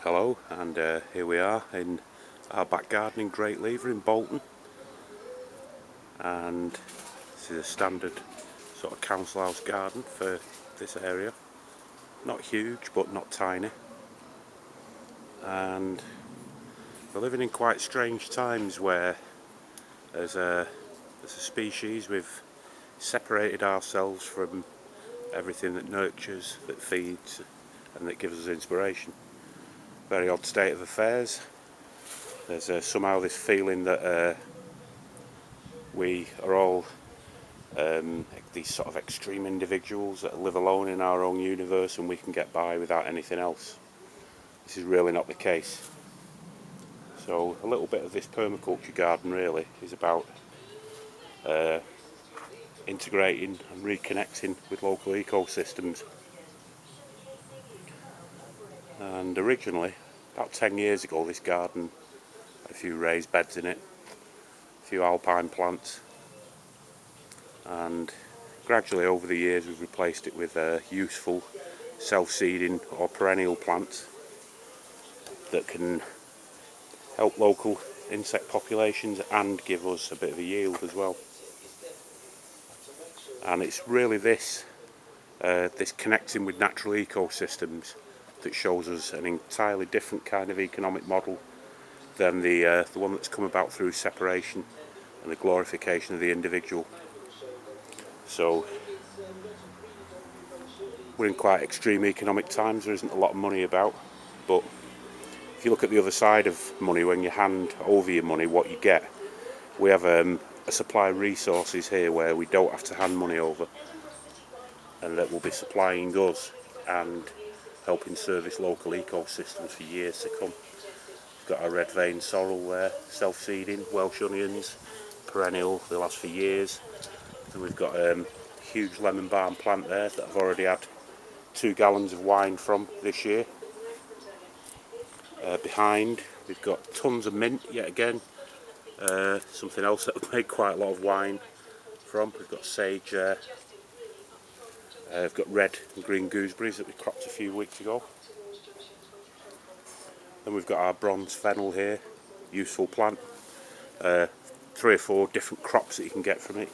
Hello, and here we are in our back garden in Great Lever in Bolton, and this is a standard sort of council house garden for this area. Not huge but not tiny, and we're living in quite strange times where as a species we've separated ourselves from everything that nurtures, that feeds and that gives us inspiration. Very odd state of affairs. There's somehow this feeling that we are all these sort of extreme individuals that live alone in our own universe and we can get by without anything else. This is really not the case. So a little bit of this permaculture garden really is about integrating and reconnecting with local ecosystems. And originally, about 10 years ago, this garden had a few raised beds in it, a few alpine plants, and gradually over the years we've replaced it with useful self-seeding or perennial plants that can help local insect populations and give us a bit of a yield as well. And it's really this connecting with natural ecosystems that shows us an entirely different kind of economic model than the one that's come about through separation and the glorification of the individual. So we're in quite extreme economic times. There isn't a lot of money about, but if you look at the other side of money, when you hand over your money, what you get, we have a supply of resources here where we don't have to hand money over, and that will be supplying us and helping service local ecosystems for years to come. We've got our red vein sorrel there, self-seeding, Welsh onions, perennial, they last for years. And we've got a huge lemon balm plant there that I've already had 2 gallons of wine from this year. Behind we've got tons of mint yet again, something else that we've made quite a lot of wine from. We've got sage there. We've got red and green gooseberries that we cropped a few weeks ago. Then we've got our bronze fennel here, useful plant. 3 or 4 different crops that you can get from it.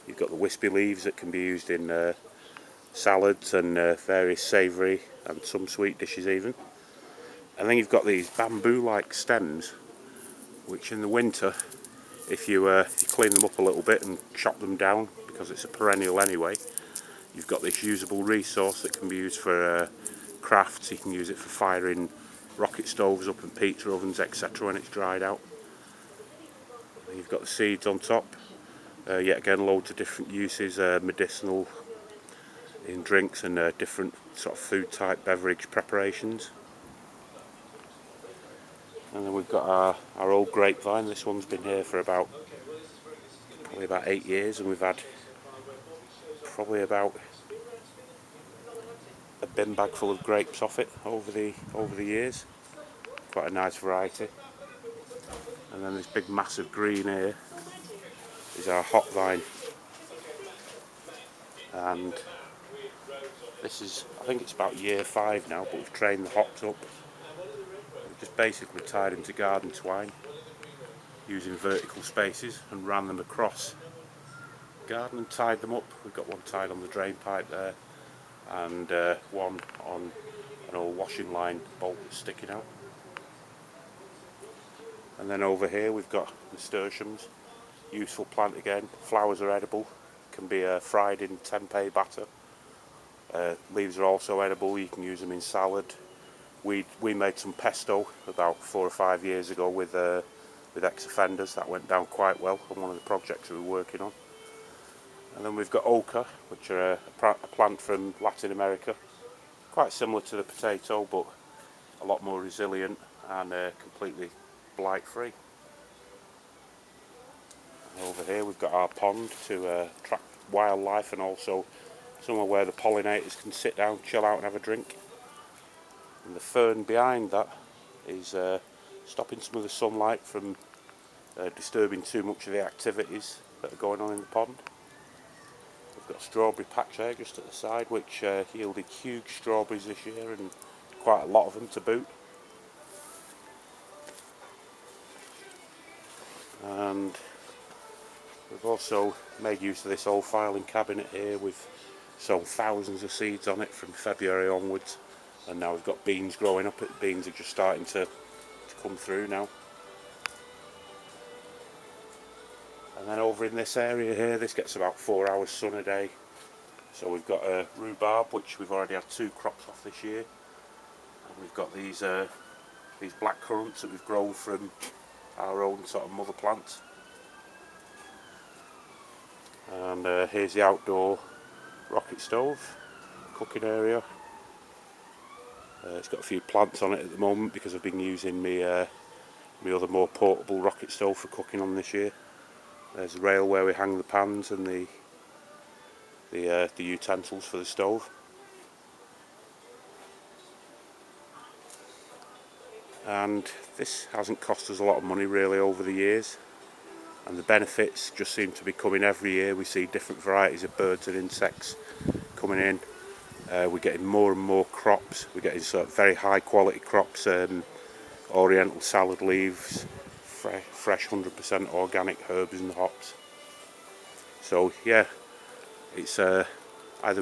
You've got the wispy leaves that can be used in salads and various savoury and some sweet dishes even. And then you've got these bamboo-like stems, which in the winter, if you clean them up a little bit and chop them down, because it's a perennial anyway, you've got this usable resource that can be used for crafts. You can use it for firing rocket stoves up and pizza ovens, etc. when it's dried out. And you've got the seeds on top. Yet again, loads of different uses, medicinal in drinks and different sort of food type beverage preparations. And then we've got our old grapevine. This one's been here for probably about 8 years, and we've had probably about a bin bag full of grapes off it over the years. Quite a nice variety. And then this big massive green here is our hop vine, and this is, I think it's about year 5 now, but we've trained the hops up. We've just basically tied them to garden twine using vertical spaces and ran them across garden and tied them up. We've got one tied on the drain pipe there and one on an old washing line bolt that's sticking out. And then over here we've got nasturtiums, useful plant again. Flowers are edible, can be fried in tempeh batter. Leaves are also edible, you can use them in salad. We made some pesto about 4 or 5 years ago with ex-offenders. That went down quite well on one of the projects we were working on. And then we've got oca, which are a plant from Latin America. Quite similar to the potato, but a lot more resilient and completely blight free. And over here we've got our pond to attract wildlife and also somewhere where the pollinators can sit down, chill out and have a drink. And the fern behind that is stopping some of the sunlight from disturbing too much of the activities that are going on in the pond. We've got a strawberry patch there just at the side, which yielded huge strawberries this year and quite a lot of them to boot. And we've also made use of this old filing cabinet here. We've sown thousands of seeds on it from February onwards, and now we've got beans growing up. The beans are just starting to come through now. And then over in this area here, this gets about 4 hours sun a day. So we've got a rhubarb, which we've already had 2 crops off this year, and we've got these black currants that we've grown from our own sort of mother plants. And here's the outdoor rocket stove, cooking area. It's got a few plants on it at the moment because I've been using my other more portable rocket stove for cooking on this year. There's the rail where we hang the pans and the utensils for the stove. And this hasn't cost us a lot of money really over the years, and the benefits just seem to be coming every year. We see different varieties of birds and insects coming in. We're getting more and more crops. We're getting sort of very high quality crops, oriental salad leaves, fresh 100% organic herbs and hops. So yeah, it's either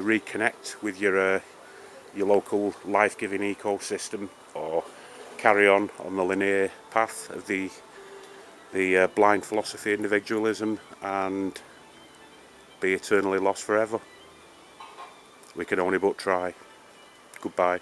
reconnect with your local life-giving ecosystem, or carry on the linear path of the blind philosophy of individualism and be eternally lost forever. We can only but try. Goodbye.